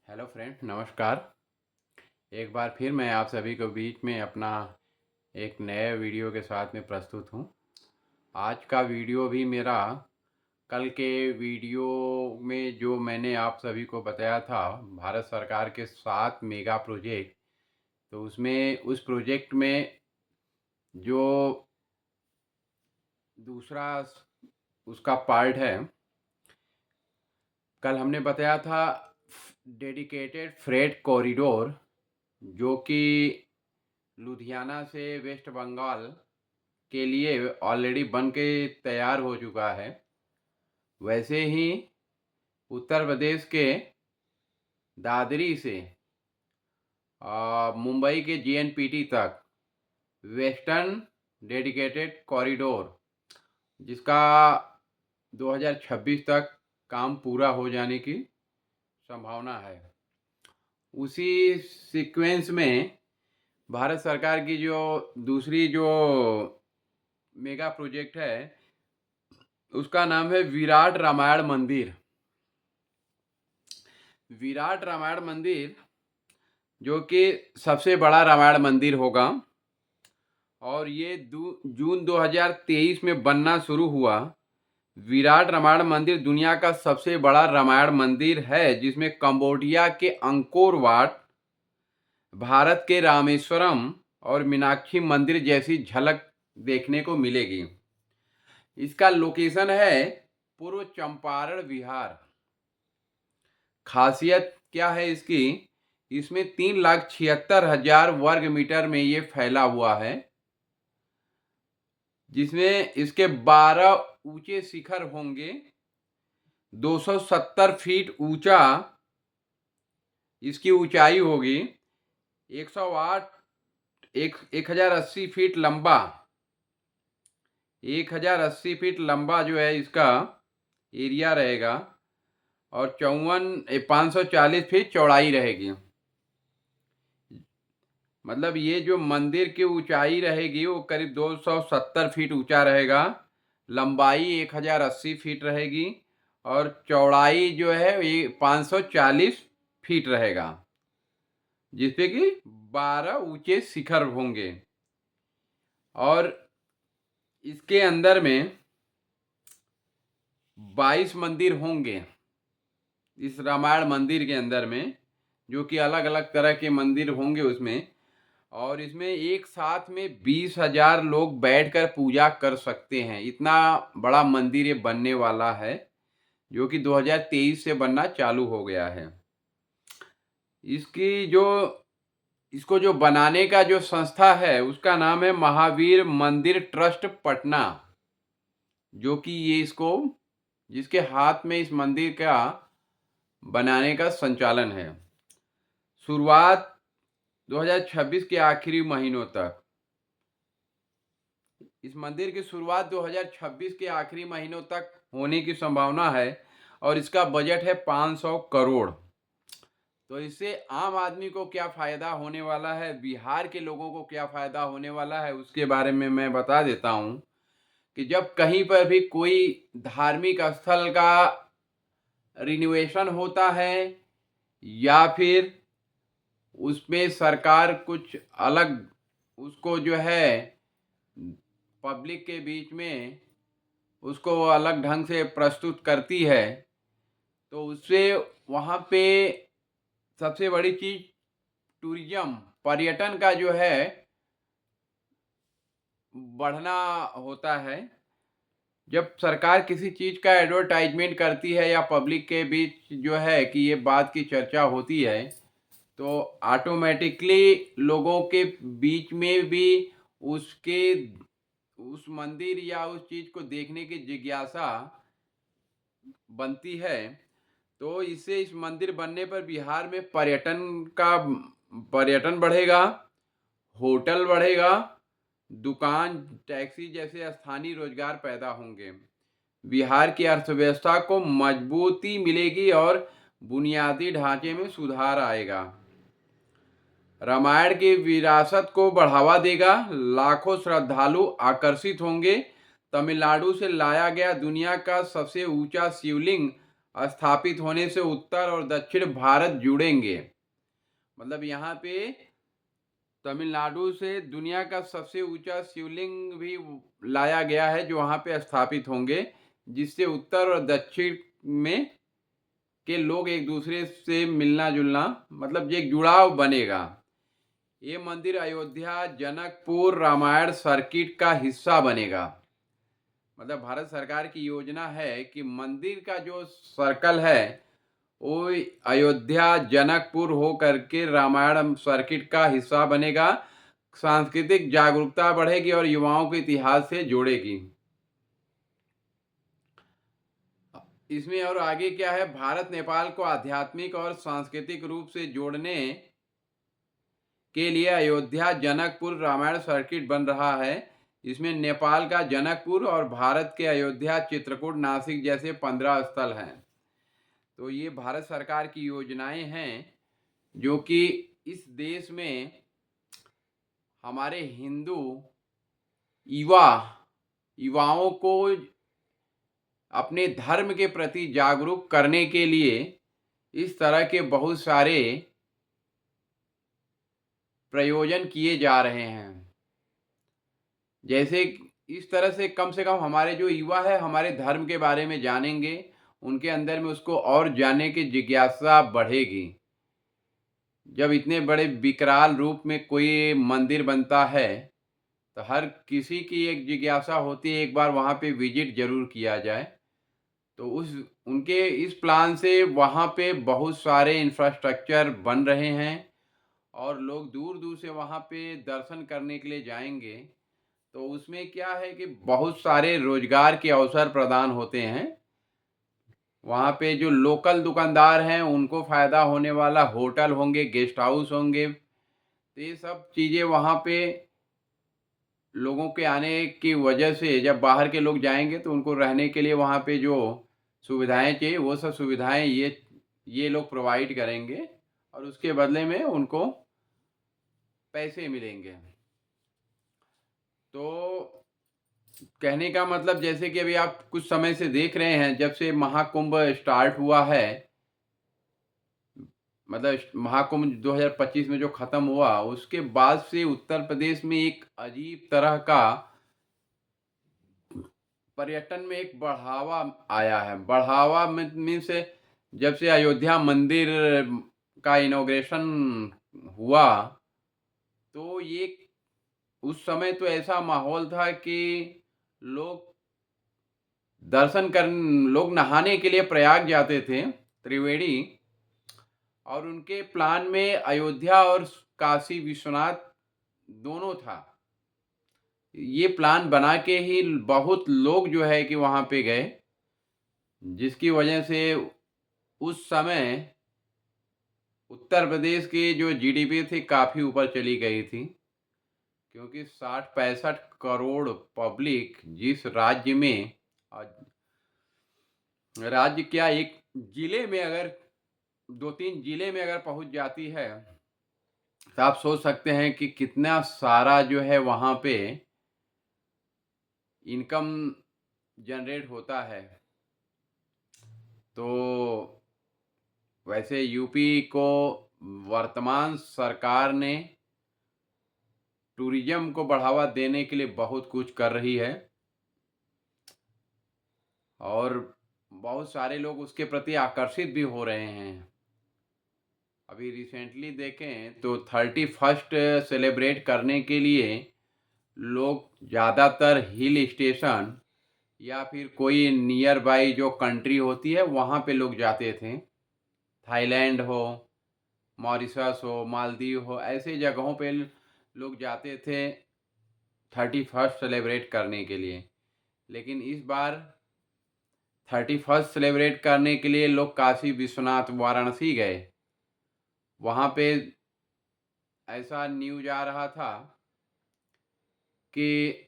Hello friend, नमस्कार। एक बार फिर मैं आप सभी को बीच में अपना एक नए वीडियो के साथ में प्रस्तुत हूँ। आज का वीडियो भी मेरा कल के वीडियो में जो मैंने आप सभी को बताया था, भारत सरकार के 7 मेगा प्रोजेक्ट। तो उसमें उस प्रोजेक्ट में जो दूसरा उसका पार्ट है, कल हमने बताया था डेडिकेटेड फ्रेट कॉरिडोर, जो कि लुधियाना से वेस्ट बंगाल के लिए ऑलरेडी बन के तैयार हो चुका है। वैसे ही उत्तर प्रदेश के दादरी से मुंबई के जीएनपीटी तक वेस्टर्न डेडिकेटेड कॉरिडोर, जिसका 2026 तक काम पूरा हो जाने की संभावना है। उसी सीक्वेंस में भारत सरकार की जो दूसरी जो मेगा प्रोजेक्ट है, उसका नाम है विराट रामायण मंदिर। विराट रामायण मंदिर जो कि सबसे बड़ा रामायण मंदिर होगा, और ये जून 2023 में बनना शुरू हुआ। विराट रामायण मंदिर दुनिया का सबसे बड़ा रामायण मंदिर है, जिसमें कंबोडिया के अंकोर वाट, भारत के रामेश्वरम और मीनाक्षी मंदिर जैसी झलक देखने को मिलेगी। इसका लोकेशन है पूर्व चंपारण बिहार। खासियत क्या है इसकी? इसमें 3,76,000 वर्ग मीटर में ये फैला हुआ है, जिसमें इसके 12 ऊंचे शिखर होंगे। 270 फीट ऊंचा इसकी ऊंचाई होगी। 108 1080 फीट लंबा, 1080 फीट लंबा जो है इसका एरिया रहेगा, और 540 फीट चौड़ाई रहेगी। मतलब ये जो मंदिर की ऊंचाई रहेगी वो करीब 270 फीट ऊंचा रहेगा, लंबाई 1080 फीट रहेगी, और चौड़ाई जो है ये 540 फीट रहेगा, जिसपे कि 12 ऊंचे शिखर होंगे। और इसके अंदर में 22 मंदिर होंगे इस रामायण मंदिर के अंदर में, जो कि अलग अलग तरह के मंदिर होंगे उसमें। और इसमें एक साथ में 20,000 लोग बैठकर पूजा कर सकते हैं। इतना बड़ा मंदिर ये बनने वाला है, जो कि 2023 से बनना चालू हो गया है। इसको जो बनाने का जो संस्था है, उसका नाम है महावीर मंदिर ट्रस्ट पटना, जो कि जिसके हाथ में इस मंदिर का बनाने का संचालन है। शुरुआत 2026 के आखिरी महीनों तक, इस मंदिर की शुरुआत 2026 के आखिरी महीनों तक होने की संभावना है, और इसका बजट है 500 करोड़। तो इससे आम आदमी को क्या फ़ायदा होने वाला है, बिहार के लोगों को क्या फ़ायदा होने वाला है, उसके बारे में मैं बता देता हूँ कि जब कहीं पर भी कोई धार्मिक स्थल का रिनोवेशन होता है, या फिर उसमें सरकार कुछ अलग उसको जो है पब्लिक के बीच में उसको अलग ढंग से प्रस्तुत करती है, तो उससे वहाँ पे सबसे बड़ी चीज़ टूरिज्म, पर्यटन का जो है बढ़ना होता है। जब सरकार किसी चीज़ का एडवर्टाइजमेंट करती है या पब्लिक के बीच जो है कि ये बात की चर्चा होती है, तो ऑटोमेटिकली लोगों के बीच में भी उस मंदिर या उस चीज़ को देखने की जिज्ञासा बनती है। तो इससे इस मंदिर बनने पर बिहार में पर्यटन बढ़ेगा, होटल बढ़ेगा, दुकान, टैक्सी जैसे स्थानीय रोजगार पैदा होंगे। बिहार की अर्थव्यवस्था को मजबूती मिलेगी और बुनियादी ढांचे में सुधार आएगा। रामायण की विरासत को बढ़ावा देगा, लाखों श्रद्धालु आकर्षित होंगे। तमिलनाडु से लाया गया दुनिया का सबसे ऊंचा शिवलिंग स्थापित होने से उत्तर और दक्षिण भारत जुड़ेंगे। मतलब यहाँ पे तमिलनाडु से दुनिया का सबसे ऊंचा शिवलिंग भी लाया गया है जो वहाँ पे स्थापित होंगे, जिससे उत्तर और दक्षिण में के लोग एक दूसरे से मिलना जुलना मतलब एक जुड़ाव बनेगा। ये मंदिर अयोध्या जनकपुर रामायण सर्किट का हिस्सा बनेगा। मतलब भारत सरकार की योजना है कि मंदिर का जो सर्कल है वो अयोध्या जनकपुर हो करके रामायण सर्किट का हिस्सा बनेगा। सांस्कृतिक जागरूकता बढ़ेगी और युवाओं को इतिहास से जोड़ेगी। इसमें और आगे क्या है, भारत नेपाल को आध्यात्मिक और सांस्कृतिक रूप से जोड़ने के लिए अयोध्या जनकपुर रामायण सर्किट बन रहा है। इसमें नेपाल का जनकपुर और भारत के अयोध्या चित्रकूट नासिक जैसे 15 स्थल हैं। तो ये भारत सरकार की योजनाएं हैं जो कि इस देश में हमारे हिंदू युवाओं को अपने धर्म के प्रति जागरूक करने के लिए इस तरह के बहुत सारे प्रयोजन किए जा रहे हैं। जैसे इस तरह से कम हमारे जो युवा है हमारे धर्म के बारे में जानेंगे, उनके अंदर में उसको और जानने की जिज्ञासा बढ़ेगी। जब इतने बड़े विकराल रूप में कोई मंदिर बनता है तो हर किसी की एक जिज्ञासा होती है एक बार वहाँ पे विजिट जरूर किया जाए। तो उनके इस प्लान से वहाँ पे बहुत सारे इंफ्रास्ट्रक्चर बन रहे हैं और लोग दूर दूर से वहाँ पे दर्शन करने के लिए जाएंगे। तो उसमें क्या है कि बहुत सारे रोजगार के अवसर प्रदान होते हैं। वहाँ पे जो लोकल दुकानदार हैं उनको फ़ायदा होने वाला, होटल होंगे, गेस्ट हाउस होंगे। तो ये सब चीज़ें वहाँ पे लोगों के आने की वजह से जब बाहर के लोग जाएंगे तो उनको रहने के लिए वहाँ पे जो सुविधाएं चाहिए वो सब सुविधाएं ये लोग प्रोवाइड करेंगे और उसके बदले में उनको पैसे मिलेंगे। तो कहने का मतलब जैसे कि अभी आप कुछ समय से देख रहे हैं, जब से महाकुंभ स्टार्ट हुआ है, मतलब महाकुंभ 2025 में जो खत्म हुआ उसके बाद से उत्तर प्रदेश में एक अजीब तरह का पर्यटन में एक बढ़ावा आया है। बढ़ावा मीन्स जब से अयोध्या मंदिर का इनॉग्रेशन हुआ तो ये उस समय तो ऐसा माहौल था कि लोग लोग नहाने के लिए प्रयाग जाते थे, त्रिवेणी, और उनके प्लान में अयोध्या और काशी विश्वनाथ दोनों था। ये प्लान बना के ही बहुत लोग जो है कि वहाँ पे गए, जिसकी वजह से उस समय उत्तर प्रदेश की जो जीडीपी थी काफ़ी ऊपर चली गई थी, क्योंकि 60-65 करोड़ पब्लिक जिस राज्य में राज्य क्या एक जिले में अगर 2-3 जिले में अगर पहुंच जाती है तो आप सोच सकते हैं कि कितना सारा जो है वहाँ पे इनकम जनरेट होता है। तो वैसे यूपी को वर्तमान सरकार ने टूरिज्म को बढ़ावा देने के लिए बहुत कुछ कर रही है और बहुत सारे लोग उसके प्रति आकर्षित भी हो रहे हैं। अभी रिसेंटली देखें तो 31st सेलिब्रेट करने के लिए लोग ज़्यादातर हिल स्टेशन या फिर कोई नियर बाई जो कंट्री होती है वहाँ पे लोग जाते थे। थाईलैंड हो, मॉरिशस हो, मालदीव हो, ऐसे जगहों पे लोग जाते थे 31st सेलिब्रेट करने के लिए। लेकिन इस बार 31st सेलिब्रेट करने के लिए लोग काशी विश्वनाथ वाराणसी गए। वहाँ पे ऐसा न्यूज आ रहा था कि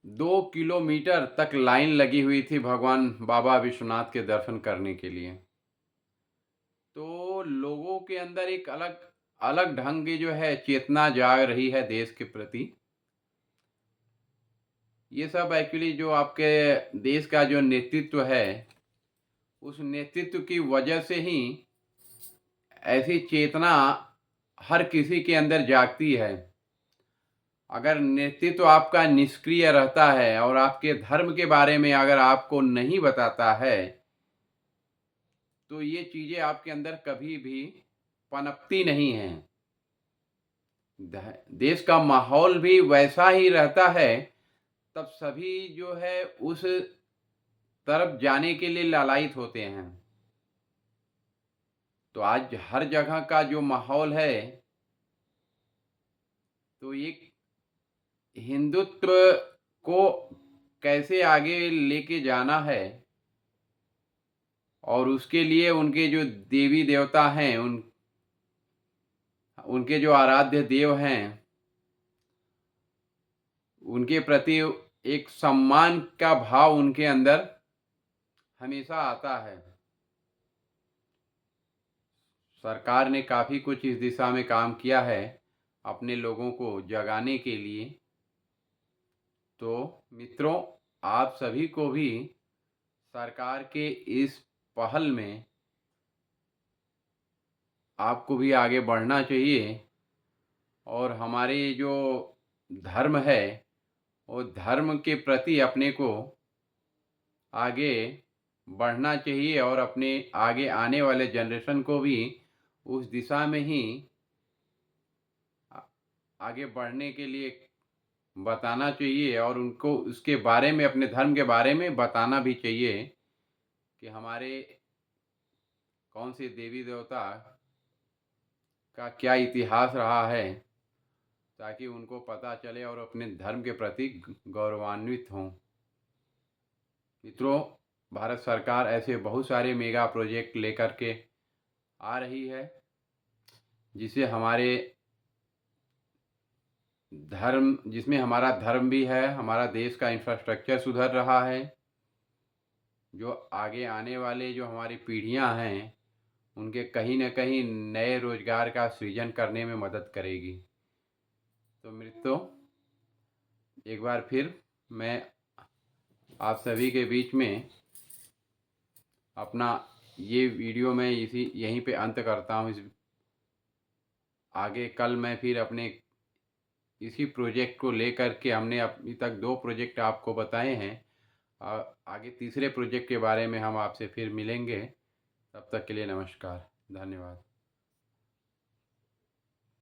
2 किलोमीटर तक लाइन लगी हुई थी भगवान बाबा विश्वनाथ के दर्शन करने के लिए। तो लोगों के अंदर एक अलग अलग ढंग की जो है चेतना जाग रही है देश के प्रति। ये सब एक्चुअली जो आपके देश का जो नेतृत्व है, उस नेतृत्व की वजह से ही ऐसी चेतना हर किसी के अंदर जागती है। अगर नेतृत्व आपका निष्क्रिय रहता है और आपके धर्म के बारे में अगर आपको नहीं बताता है, तो ये चीज़ें आपके अंदर कभी भी पनपती नहीं हैं। देश का माहौल भी वैसा ही रहता है, तब सभी जो है उस तरफ जाने के लिए लालायित होते हैं। तो आज हर जगह का जो माहौल है, तो ये हिंदुत्व को कैसे आगे लेके जाना है और उसके लिए उनके जो देवी देवता हैं, उनके जो आराध्य देव हैं, उनके प्रति एक सम्मान का भाव उनके अंदर हमेशा आता है। सरकार ने काफ़ी कुछ इस दिशा में काम किया है अपने लोगों को जगाने के लिए। तो मित्रों, आप सभी को भी सरकार के इस पहल में आपको भी आगे बढ़ना चाहिए और हमारे जो धर्म है, वो धर्म के प्रति अपने को आगे बढ़ना चाहिए और अपने आगे आने वाले जनरेशन को भी उस दिशा में ही आगे बढ़ने के लिए बताना चाहिए और उनको उसके बारे में, अपने धर्म के बारे में बताना भी चाहिए कि हमारे कौन से देवी देवता का क्या इतिहास रहा है, ताकि उनको पता चले और अपने धर्म के प्रति गौरवान्वित हों। मित्रों, भारत सरकार ऐसे बहुत सारे मेगा प्रोजेक्ट लेकर के आ रही है, जिसमें हमारा धर्म भी है, हमारा देश का इंफ्रास्ट्रक्चर सुधर रहा है, जो आगे आने वाले जो हमारी पीढ़ियां हैं, उनके कहीं न कहीं नए रोजगार का सृजन करने में मदद करेगी। तो मित्रों, एक बार फिर मैं आप सभी के बीच में अपना ये वीडियो मैं यहीं पे अंत करता हूँ। आगे कल मैं फिर अपने इसी प्रोजेक्ट को लेकर के, हमने अभी तक 2 प्रोजेक्ट आपको बताए हैं, आगे तीसरे प्रोजेक्ट के बारे में हम आपसे फिर मिलेंगे। तब तक के लिए नमस्कार, धन्यवाद।